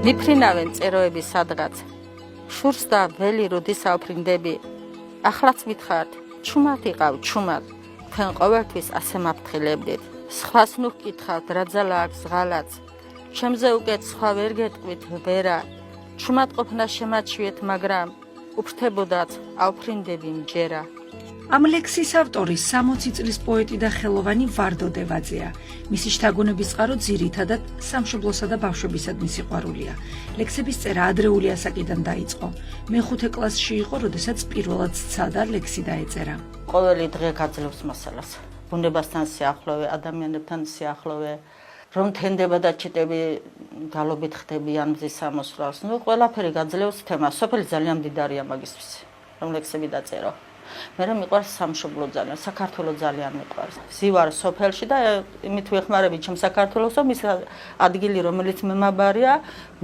მიფრინავენ წეროები სადღაც, შურს და ველი როდის ავფრინდები, ახლაც მითხართ, ჩუმად იყავ, ჩუმად, თქვენ ყოველთვის ასე მაფრთხილებდით, სხვას ნუ გკითხავთ, რა ძალა აქვს ღალაც, ჩემზე უკეთ სხვა ვერ გეტყვით, ვერა, ჩუმად ყოფნა შემაჩვიეთ, მაგრამ უფრთებოდაც ავფრინდები მჯერა. ამ ლექსის ავტორი 60 წლის პოეტი და ხელოვანი ვარდო დევაძეა. მისი შთაგონების წყარო ძირითადად სამშობლოსა და ბავშვებისადმი სიყვარულია. ლექსების წერა ადრეული ასაკიდან დაიწყო. მეხუთე კლასში იყო, როდესაც პირველად სცადა ლექსი დაეწერა. ყოველი დღე გაძლევს მასალას. ბუნებასთან სიახლოვე, ადამიანებთან სიახლოვე, რომ თენდება და ჩიტები გალობით ხდებიან მზის სამოსვლას. ნუ ყველაფერი გაძლევს თემას. სოფელი ძალიან მდიდარია მაგისთვის, რომ ლექსები დაწერო. მე მიყვარს სამშობლო ძალიან, საქართველო ძალიან მიყვარს. ვზივარ სოფელში და იმით ვეხმარები ჩემ საქართველოსო, მის ადგილი რომელიც მემაბარია,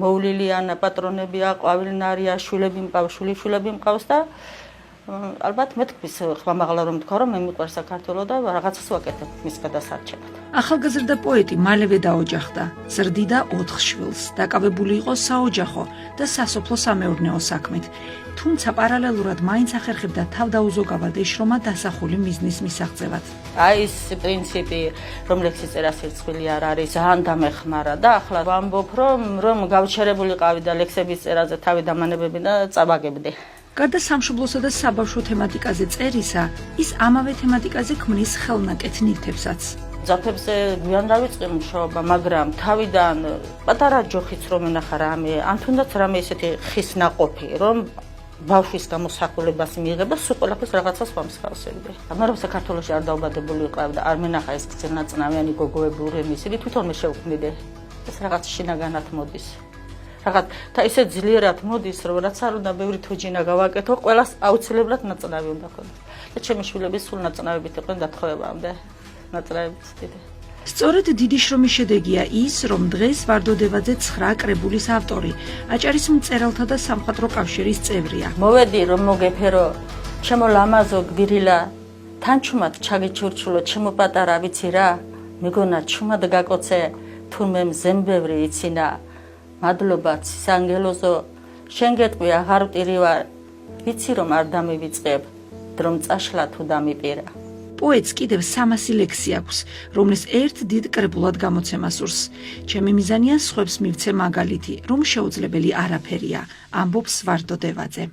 მოვლილია, პატრონებია, ყვავილნარია, შვილები მყავს, შვილები მყავს და ალბათ მეთქვის ხმამაღლა რომ თქვა, რომ მე მიყვარს საქართველო და რაღაცას ვაკეთებ მის გადასარჩენად. ახალგაზრდა პოეტი მალევე დაოჯახდა, ზრდიდა 4 შვილს, დაკავებული იყო საოჯახო და სასოფლო-სამეურნეო საქმით. თუმცა პარალელურად მაინც ახერხებდა თავდაუზოგავად ეშრომა დასახული მიზნის მისაღწევად. აი ეს პრინციპი, რომ ლექსის წერა სირცხვილი არ არის, ძალიან დამეხმარა და ახლა ვამბობ, რომ გავჩერებულიყავი და ლექსების წერაზე თავი დამანებები და წაბაგებდი. გარდა სამშობლოსა და საბავშვო თემატიკაზე წერისა, ის ამავე თემატიკაზე ქმნის ხელნაკეთ ნივთებსაც. ძაფებზე გვიან დავიწყე მუშაობა, მაგრამ თავიდან პატარა ჯოხიც რომ ენახა რამე, ან თუნდაც რამე ისეთი ხის ნაყოფი, რომ ბავშვის გამოსახულებას მიიღება, სულ ყველაფერს რაღაცას ვამსხავსებდი. მე რომ საქართველოში არ დაუბადებული ვიყავ და არ მენახა ეს გრძელნაწნავიანი გოგოები ურემი, ისინი თვითონ მე შევქმნიდე. ეს რაღაც შინაგანად მოდის. რაღაც და ისე ძლიერად მოდის, რომ რაც არ უნდა ბევრი თოჯინა გავაკეთო, ყველას აუცილებლად ნაწნავი უნდა ქონდეს. და ჩემი შვილები სულ ნაწნავებით იყვნენ დათხოვებამდე. ნაწნავებით დიდი. სწორედ დიდი შრომის შედეგია ის, რომ დღეს ვარდო დევაძე 9 კრებულის ავტორი, აჭარის მწერალთა და სამხატვრო კავშირის წევრია. მოვედი რომ მოგეფერო, ჩემო ლამაზო გვირილა, თან ჩუმად ჩაგიჩურჩულო, ჩემო პატარა ვიცი რა, მეგონა ჩუმად გაკოცე, თურმე მზემბევრი იცინა. მადლობა ცისანგელოზო, შენ გეტყვი აღარ ვტირივარ, ვიცი რომ არ დამივიწყებ, დრომ წაშლა თუ დამიპირა. პოეტს კიდევ 300 ლექსი აქვს, რომლის ერთ დიდ კრებულად გამოცემა სურს. ჩემი მიზანია სხვებს მივცე მაგალითი, რომ შეუძლებელი არაფერია, ამბობს ვარდო დევაძე.